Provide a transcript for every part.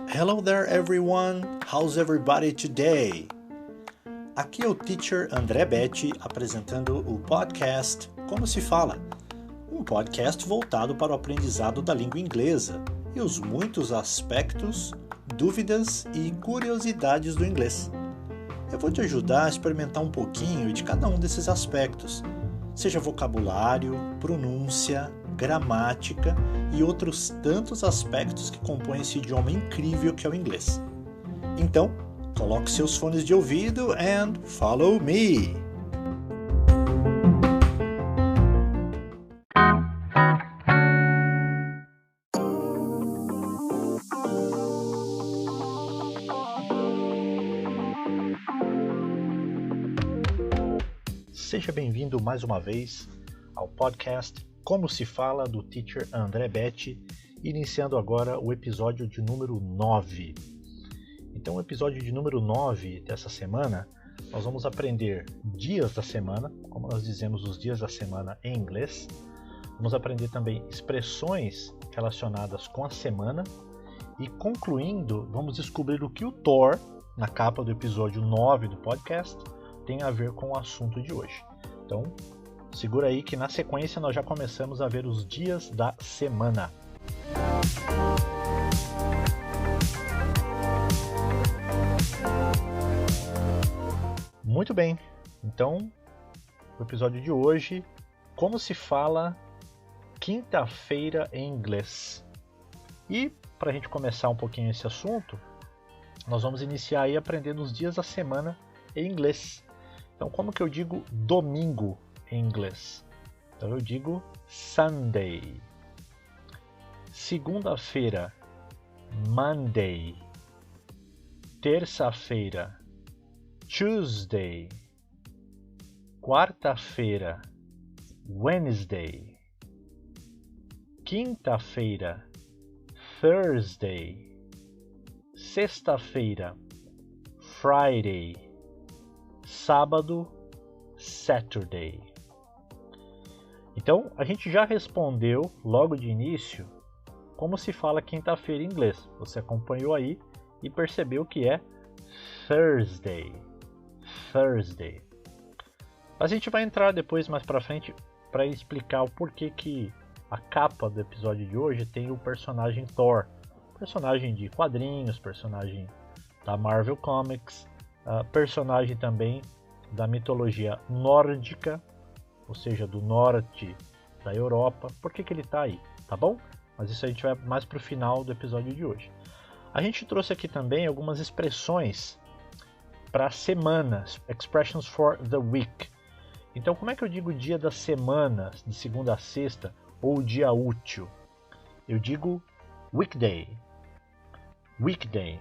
Hello there everyone, how's everybody today? Aqui é o Teacher André Betti apresentando o podcast Como se Fala, um podcast voltado para o aprendizado da língua inglesa e os muitos aspectos, dúvidas e curiosidades do inglês. Eu vou te ajudar a experimentar um pouquinho de cada um desses aspectos, seja vocabulário, pronúncia, gramática e outros tantos aspectos que compõem esse idioma incrível que é o inglês. Então, coloque seus fones de ouvido and follow me! Seja bem-vindo mais uma vez ao podcast Como se Fala do Teacher André Betti, iniciando agora o episódio de número 9. Então, o episódio de número 9 dessa semana, nós vamos aprender dias da semana, como nós dizemos os dias da semana em inglês. Vamos aprender também expressões relacionadas com a semana e, concluindo, vamos descobrir o que o Thor, na capa do episódio 9 do podcast, tem a ver com o assunto de hoje. Então, segura aí que na sequência nós já começamos a ver os dias da semana. Muito bem, então, o episódio de hoje, como se fala quinta-feira em inglês. E, para a gente começar um pouquinho esse assunto, nós vamos iniciar aí aprendendo os dias da semana em inglês. Então, como que eu digo domingo em inglês? Então, eu digo Sunday. Segunda-feira, Monday. Terça-feira, Tuesday. Quarta-feira, Wednesday. Quinta-feira, Thursday. Sexta-feira, Friday. Sábado, Saturday. Então, a gente já respondeu logo de início como se fala quinta-feira em inglês. Você acompanhou aí e percebeu que é Thursday. Thursday. A gente vai entrar depois mais pra frente para explicar o porquê que a capa do episódio de hoje tem o personagem Thor. Personagem de quadrinhos, personagem da Marvel Comics, personagem também da mitologia nórdica, ou seja, do norte da Europa. Por que ele está aí, tá bom? Mas isso a gente vai mais para o final do episódio de hoje. A gente trouxe aqui também algumas expressões para semanas, expressions for the week. Então, como é que eu digo dia da semana, de segunda a sexta, ou dia útil? Eu digo weekday. Weekday.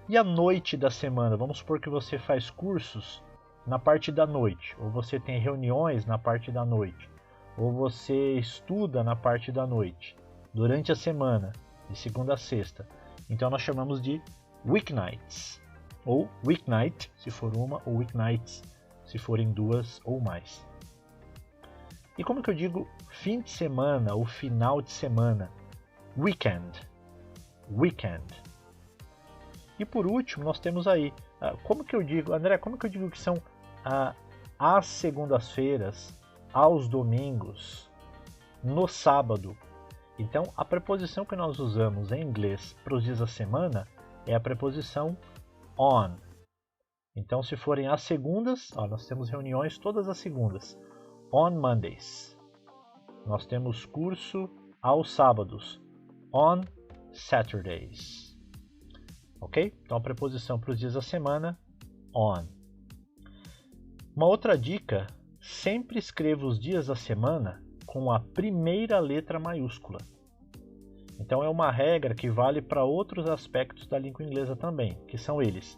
E a noite da semana? Vamos supor que você faz cursos na parte da noite, ou você tem reuniões na parte da noite, ou você estuda na parte da noite, durante a semana, de segunda a sexta. Então nós chamamos de weeknights, ou weeknight, se for uma, ou weeknights, se forem duas ou mais. E como que eu digo fim de semana, ou final de semana? Weekend. Weekend. E por último, nós temos aí, como que eu digo, André, como que eu digo que são às segundas-feiras, aos domingos, no sábado? Então, a preposição que nós usamos em inglês para os dias da semana é a preposição on. Então, se forem às segundas, nós temos reuniões todas as segundas, on Mondays. Nós temos curso aos sábados, on Saturdays. Ok? Então a preposição para os dias da semana, on. Uma outra dica, sempre escreva os dias da semana com a primeira letra maiúscula. Então é uma regra que vale para outros aspectos da língua inglesa também, que são eles: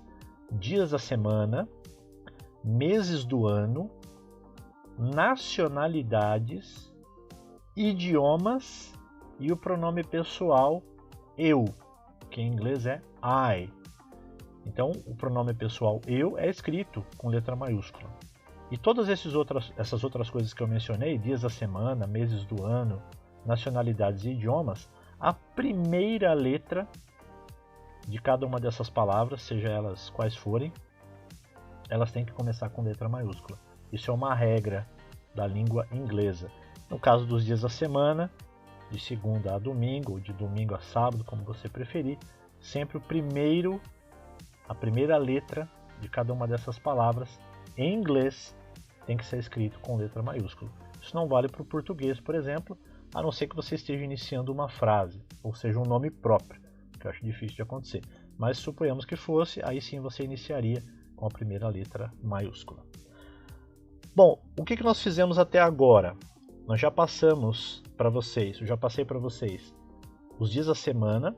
dias da semana, meses do ano, nacionalidades, idiomas e o pronome pessoal eu, que em inglês é I. Então, o pronome pessoal eu é escrito com letra maiúscula. E todas essas outras coisas que eu mencionei, dias da semana, meses do ano, nacionalidades e idiomas, a primeira letra de cada uma dessas palavras, seja elas quais forem, elas têm que começar com letra maiúscula. Isso é uma regra da língua inglesa. No caso dos dias da semana, de segunda a domingo, ou de domingo a sábado, como você preferir, sempre a primeira letra de cada uma dessas palavras, em inglês, tem que ser escrito com letra maiúscula. Isso não vale para o português, por exemplo, a não ser que você esteja iniciando uma frase, ou seja, um nome próprio, que eu acho difícil de acontecer. Mas suponhamos que fosse, aí sim você iniciaria com a primeira letra maiúscula. Bom, o que nós fizemos até agora? Nós já passamos para vocês, eu já passei para vocês os dias da semana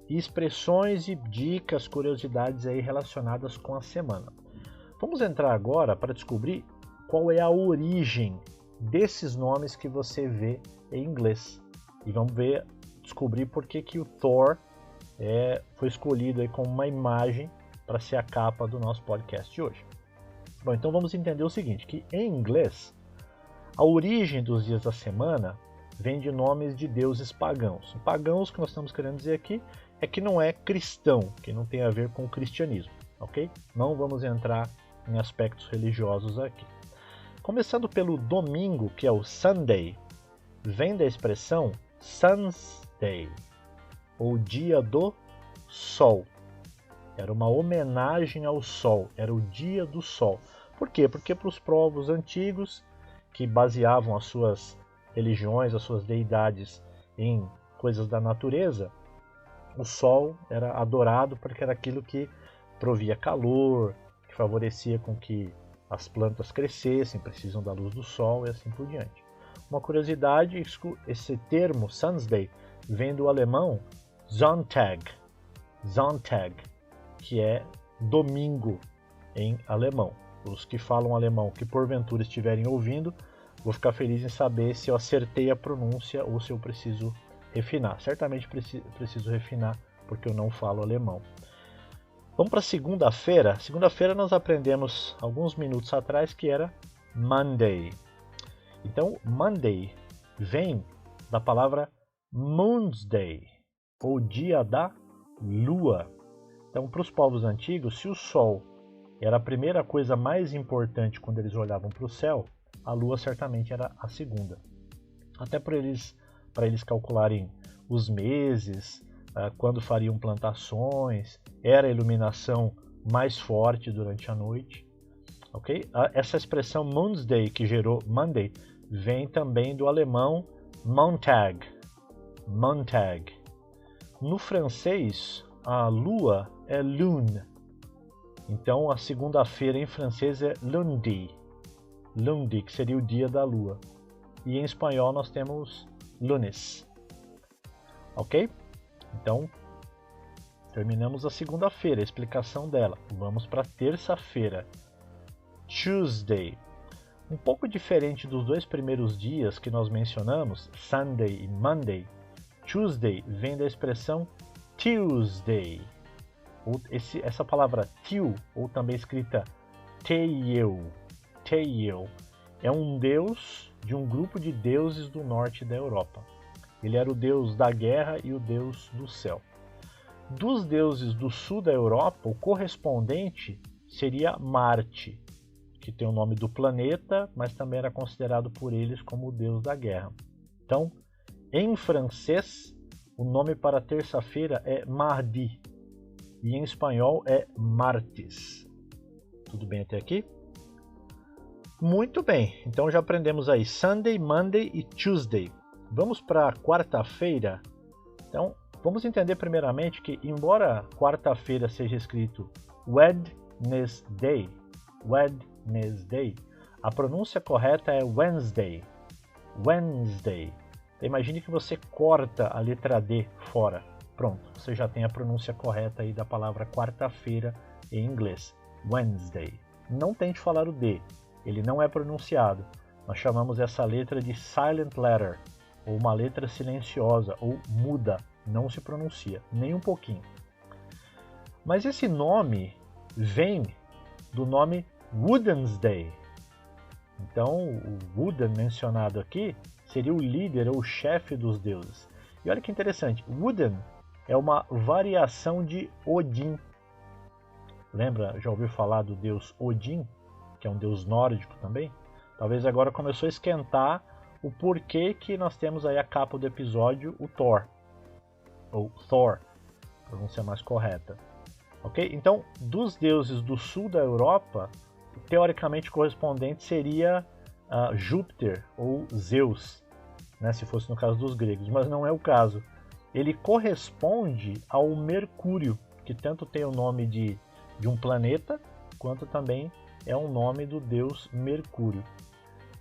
e expressões e dicas, curiosidades aí relacionadas com a semana. Vamos entrar agora para descobrir qual é a origem desses nomes que você vê em inglês. E vamos descobrir por que o Thor foi escolhido aí como uma imagem para ser a capa do nosso podcast de hoje. Bom, então vamos entender o seguinte, que em inglês, a origem dos dias da semana vem de nomes de deuses pagãos. Pagãos, que nós estamos querendo dizer aqui, é que não é cristão, que não tem a ver com o cristianismo, ok? Não vamos entrar em aspectos religiosos aqui. Começando pelo domingo, que é o Sunday, vem da expressão Sun's Day, ou dia do sol. Era uma homenagem ao sol, era o dia do sol. Por quê? Porque para os povos antigos, que baseavam as suas religiões, as suas deidades em coisas da natureza, o sol era adorado porque era aquilo que provia calor, que favorecia com que as plantas crescessem, precisam da luz do sol e assim por diante. Uma curiosidade, esse termo Sun's Day vem do alemão Sonntag, que é domingo em alemão. Os que falam alemão que porventura estiverem ouvindo, vou ficar feliz em saber se eu acertei a pronúncia ou se eu preciso refinar. Certamente preciso refinar porque eu não falo alemão. Vamos para segunda-feira. Segunda-feira nós aprendemos alguns minutos atrás que era Monday. Então, Monday vem da palavra Moon's Day, ou dia da lua. Então, para os povos antigos, se o sol era a primeira coisa mais importante quando eles olhavam para o céu, a lua certamente era a segunda. Até para eles calcularem os meses, quando fariam plantações, era a iluminação mais forte durante a noite. Okay? Essa expressão Moon's Day, que gerou Monday, vem também do alemão Montag. No francês, a lua é lune. Então, a segunda-feira em francês é lundi, que seria o dia da lua. E em espanhol nós temos lunes. Ok? Então, terminamos a segunda-feira, a explicação dela. Vamos para a terça-feira. Tuesday. Um pouco diferente dos dois primeiros dias que nós mencionamos, Sunday e Monday, Tuesday vem da expressão Tuesday. Essa palavra Tew, ou também escrita Teiel, é um deus de um grupo de deuses do norte da Europa. Ele era o deus da guerra e o deus do céu. Dos deuses do sul da Europa, o correspondente seria Marte, que tem o nome do planeta, mas também era considerado por eles como o deus da guerra. Então, em francês, o nome para terça-feira é mardi, e em espanhol é martes. Tudo bem até aqui? Muito bem, então já aprendemos aí Sunday, Monday e Tuesday. Vamos para a quarta-feira. Então, vamos entender primeiramente que, embora quarta-feira seja escrito Wednesday, a pronúncia correta é Wednesday. Então, imagine que você corta a letra D fora. Pronto, você já tem a pronúncia correta aí da palavra quarta-feira em inglês. Wednesday. Não tente falar o D, ele não é pronunciado. Nós chamamos essa letra de silent letter, ou uma letra silenciosa, ou muda, não se pronuncia, nem um pouquinho. Mas esse nome vem do nome Woodensday. Então, o Woden mencionado aqui seria o líder ou o chefe dos deuses. E olha que interessante, Woden é uma variação de Odin. Lembra, já ouviu falar do deus Odin, que é um deus nórdico também? Talvez agora começou a esquentar o porquê que nós temos aí a capa do episódio, o Thor. Ou Thor, pronúncia mais correta. Ok? Então, dos deuses do sul da Europa, teoricamente correspondente seria Júpiter ou Zeus, né, se fosse no caso dos gregos, mas não é o caso. Ele corresponde ao Mercúrio, que tanto tem o nome de um planeta, quanto também é o nome do deus Mercúrio.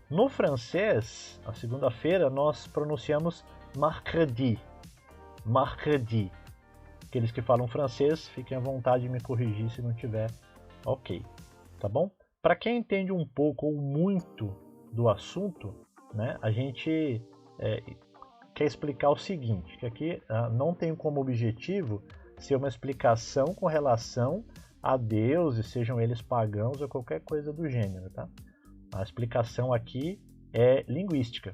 No francês, a segunda-feira, nós pronunciamos mercredi. Mercredi. Aqueles que falam francês, fiquem à vontade de me corrigir se não tiver ok. Tá bom? Para quem entende um pouco ou muito do assunto, né, a gente quer explicar o seguinte, que aqui não tem como objetivo ser uma explicação com relação a deuses, sejam eles pagãos ou qualquer coisa do gênero, tá? A explicação aqui é linguística.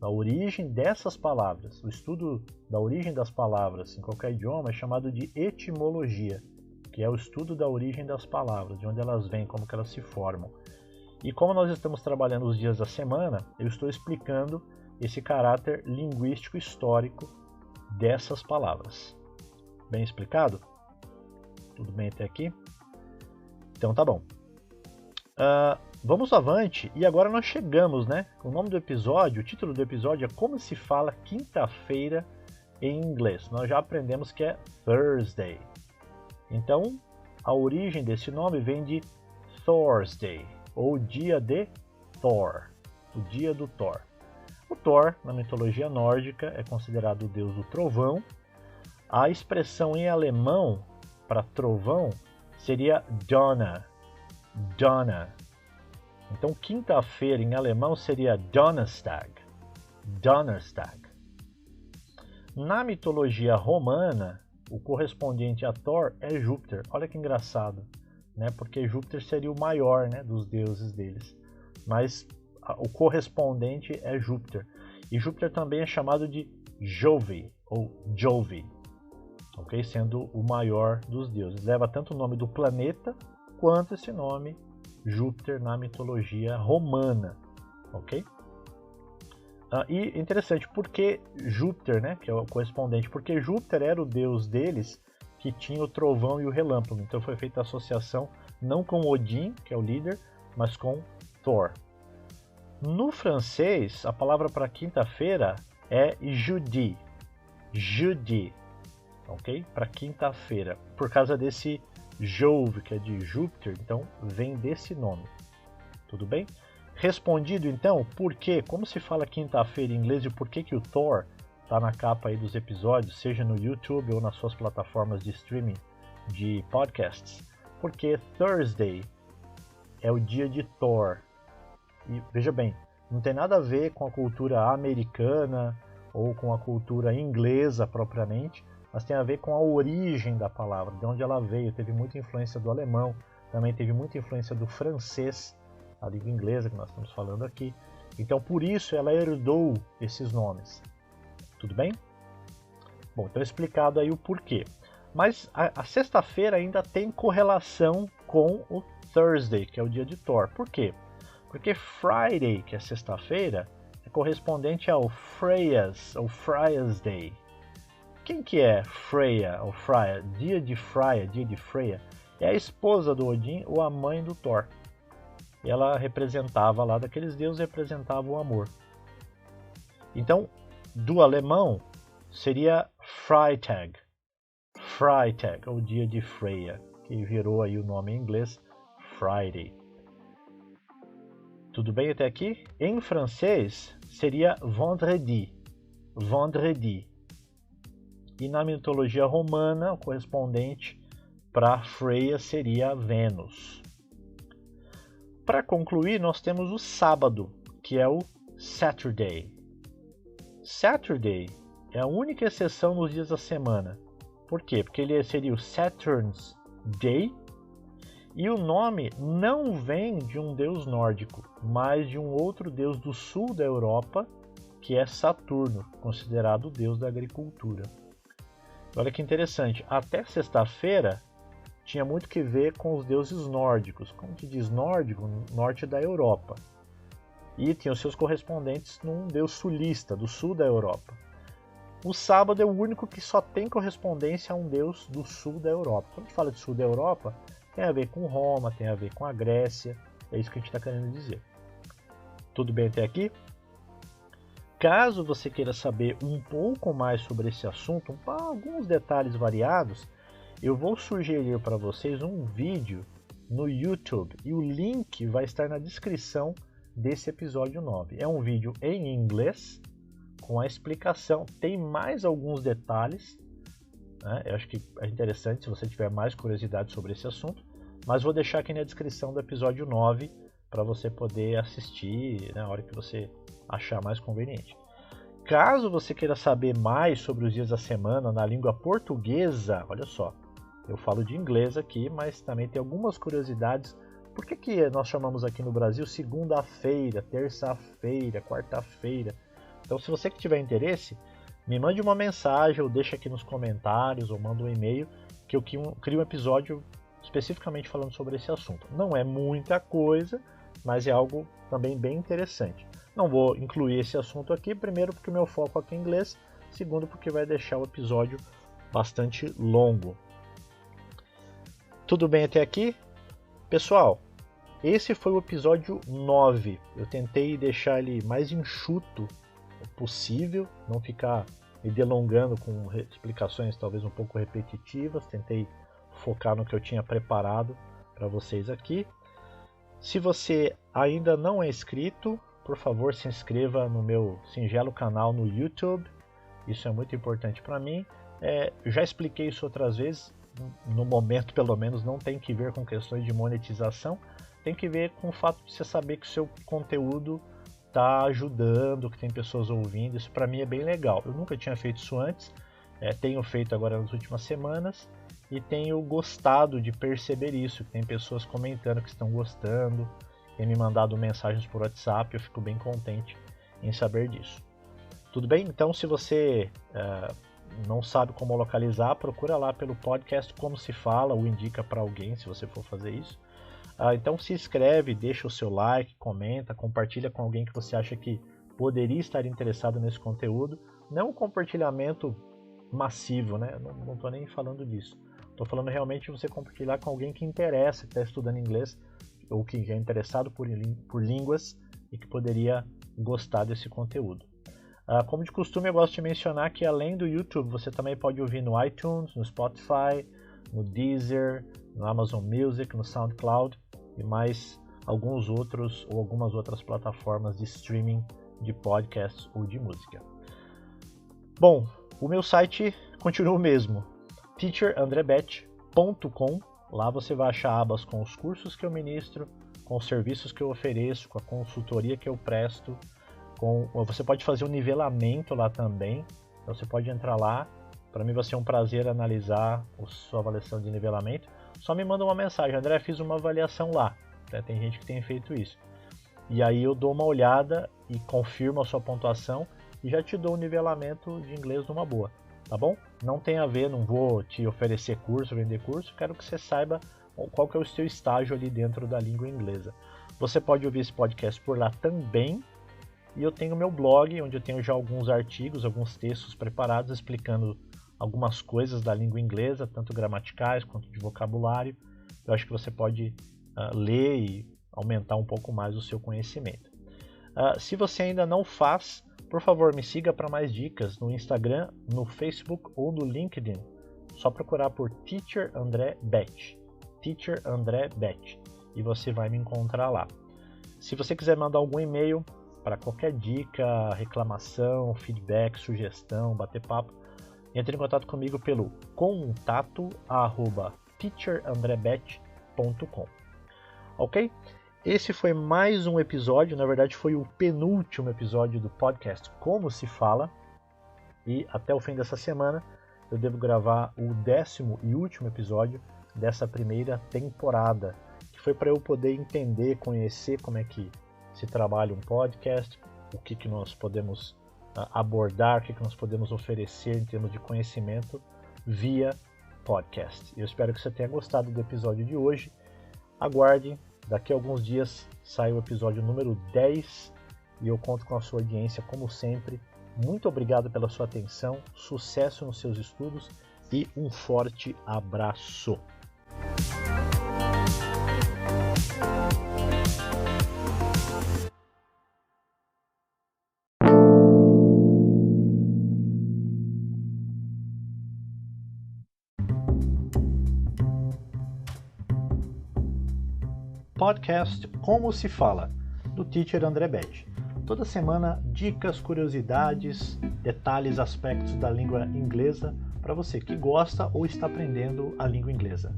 A origem dessas palavras, o estudo da origem das palavras em qualquer idioma é chamado de etimologia, que é o estudo da origem das palavras, de onde elas vêm, como que elas se formam. E como nós estamos trabalhando os dias da semana, eu estou explicando esse caráter linguístico histórico dessas palavras. Bem explicado? Tudo bem até aqui? Então tá bom. Vamos avante, e agora nós chegamos, né? O nome do episódio, o título do episódio é Como se fala quinta-feira em inglês. Nós já aprendemos que é Thursday. Então, a origem desse nome vem de Thursday, ou dia de Thor, o dia do Thor. O Thor, na mitologia nórdica, é considerado o deus do trovão. A expressão em alemão para trovão seria Donner. Donner. Então, quinta-feira em alemão seria Donnerstag. Donnerstag. Na mitologia romana, o correspondente a Thor é Júpiter. Olha que engraçado, né? Porque Júpiter seria o maior, né, dos deuses deles. Mas o correspondente é Júpiter. E Júpiter também é chamado de Jove, ou Jove, okay? Sendo o maior dos deuses. Leva tanto o nome do planeta, quanto esse nome Júpiter na mitologia romana. Ok? E interessante, por que Júpiter, né, que é o correspondente? Porque Júpiter era o deus deles que tinha o trovão e o relâmpago. Então foi feita a associação não com Odin, que é o líder, mas com Thor. No francês, a palavra para quinta-feira é jeudi. Jeudi. Ok? Para quinta-feira. Por causa desse Jove, que é de Júpiter, então vem desse nome. Tudo bem? Respondido então, por quê? Como se fala quinta-feira em inglês e por que que o Thor está na capa aí dos episódios, seja no YouTube ou nas suas plataformas de streaming de podcasts? Porque Thursday é o dia de Thor. E veja bem, não tem nada a ver com a cultura americana ou com a cultura inglesa propriamente, mas tem a ver com a origem da palavra, de onde ela veio. Teve muita influência do alemão, também teve muita influência do francês, a língua inglesa que nós estamos falando aqui. Então, por isso, ela herdou esses nomes. Tudo bem? Bom, então explicado aí o porquê. Mas a sexta-feira ainda tem correlação com o Thursday, que é o dia de Thor. Por quê? Porque Friday, que é sexta-feira, é correspondente ao Freya's, ou Freya's Day. Quem que é Freya, ou Freya? Dia de Freya, dia de Freya. É a esposa do Odin ou a mãe do Thor. Ela representava lá, daqueles deuses, representava o amor. Então, do alemão, seria Freitag. Freitag, ou dia de Freya, que virou aí o nome em inglês, Friday. Tudo bem até aqui? Em francês, seria Vendredi. Vendredi. E na mitologia romana, o correspondente para Freya seria Vênus. Para concluir, nós temos o sábado, que é o Saturday. Saturday é a única exceção nos dias da semana. Por quê? Porque ele seria o Saturn's Day e o nome não vem de um deus nórdico, mas de um outro deus do sul da Europa, que é Saturno, considerado o deus da agricultura. Olha que interessante, até sexta-feira tinha muito que ver com os deuses nórdicos. Como que diz nórdico? Norte da Europa. E tinha os seus correspondentes num deus sulista, do sul da Europa. O sábado é o único que só tem correspondência a um deus do sul da Europa. Quando a gente fala de sul da Europa, tem a ver com Roma, tem a ver com a Grécia, é isso que a gente está querendo dizer. Tudo bem até aqui? Caso você queira saber um pouco mais sobre esse assunto, alguns detalhes variados, eu vou sugerir para vocês um vídeo no YouTube e o link vai estar na descrição desse episódio 9. É um vídeo em inglês com a explicação, tem mais alguns detalhes, né? Eu acho que é interessante se você tiver mais curiosidade sobre esse assunto, mas vou deixar aqui na descrição do episódio 9 para você poder assistir na hora que você achar mais conveniente. Caso você queira saber mais sobre os dias da semana na língua portuguesa, olha só, eu falo de inglês aqui, mas também tem algumas curiosidades. Por que nós chamamos aqui no Brasil segunda-feira, terça-feira, quarta-feira? Então, se você que tiver interesse, me mande uma mensagem ou deixa aqui nos comentários ou manda um e-mail que eu crio um episódio especificamente falando sobre esse assunto. Não é muita coisa, mas é algo também bem interessante. Não vou incluir esse assunto aqui, primeiro porque o meu foco aqui é inglês, segundo porque vai deixar o episódio bastante longo. Tudo bem até aqui? Pessoal, esse foi o episódio 9. Eu tentei deixar ele mais enxuto possível, não ficar me delongando com explicações talvez um pouco repetitivas, tentei focar no que eu tinha preparado para vocês aqui. Se você ainda não é inscrito, por favor se inscreva no meu singelo canal no YouTube, isso é muito importante para mim. Já expliquei isso outras vezes, no momento pelo menos não tem que ver com questões de monetização, tem que ver com o fato de você saber que o seu conteúdo está ajudando, que tem pessoas ouvindo, isso para mim é bem legal. Eu nunca tinha feito isso antes, tenho feito agora nas últimas semanas e tenho gostado de perceber isso, que tem pessoas comentando que estão gostando, tem me mandado mensagens por WhatsApp, eu fico bem contente em saber disso. Tudo bem? Então se você não sabe como localizar, procura lá pelo podcast Como Se Fala, ou indica para alguém se você for fazer isso. Então se inscreve, deixa o seu like, comenta, compartilha com alguém que você acha que poderia estar interessado nesse conteúdo. Não um compartilhamento massivo, né? Não estou nem falando disso. Estou falando realmente de você compartilhar com alguém que interessa, que está estudando inglês, ou que é interessado por línguas e que poderia gostar desse conteúdo. Como de costume, eu gosto de mencionar que além do YouTube, você também pode ouvir no iTunes, no Spotify, no Deezer, no Amazon Music, no SoundCloud e mais alguns outros ou algumas outras plataformas de streaming de podcasts ou de música. Bom, o meu site continua o mesmo, teacherandrebet.com. Lá você vai achar abas com os cursos que eu ministro, com os serviços que eu ofereço, com a consultoria que eu presto. Você pode fazer um nivelamento lá também, então você pode entrar lá. Para mim vai ser um prazer analisar a sua avaliação de nivelamento. Só me manda uma mensagem, André, fiz uma avaliação lá. Tem gente que tem feito isso. E aí eu dou uma olhada e confirmo a sua pontuação e já te dou um nivelamento de inglês numa boa, tá bom? Não tem a ver, não vou te oferecer curso, vender curso, quero que você saiba qual que é o seu estágio ali dentro da língua inglesa. Você pode ouvir esse podcast por lá também. E eu tenho meu blog, onde eu tenho já alguns artigos, alguns textos preparados explicando algumas coisas da língua inglesa, tanto gramaticais quanto de vocabulário. Eu acho que você pode ler e aumentar um pouco mais o seu conhecimento. Se você ainda não faz, por favor, me siga para mais dicas no Instagram, no Facebook ou no LinkedIn. Só procurar por Teacher André Bet. Teacher André Bet. E você vai me encontrar lá. Se você quiser mandar algum e-mail para qualquer dica, reclamação, feedback, sugestão, bater papo, entre em contato comigo pelo contato@teacherandrebet.com. Ok? Esse foi mais um episódio, na verdade foi o penúltimo episódio do podcast Como Se Fala, e até o fim dessa semana eu devo gravar o 10º e último episódio dessa primeira temporada, que foi para eu poder entender, conhecer como é que se trabalha um podcast, o que nós podemos abordar, o que nós podemos oferecer em termos de conhecimento via podcast. Eu espero que você tenha gostado do episódio de hoje. Aguarde, daqui a alguns dias sai o episódio número 10 e eu conto com a sua audiência como sempre. Muito obrigado pela sua atenção, sucesso nos seus estudos e um forte abraço! Podcast Como se Fala, do Teacher André Bege. Toda semana, dicas, curiosidades, detalhes, aspectos da língua inglesa para você que gosta ou está aprendendo a língua inglesa.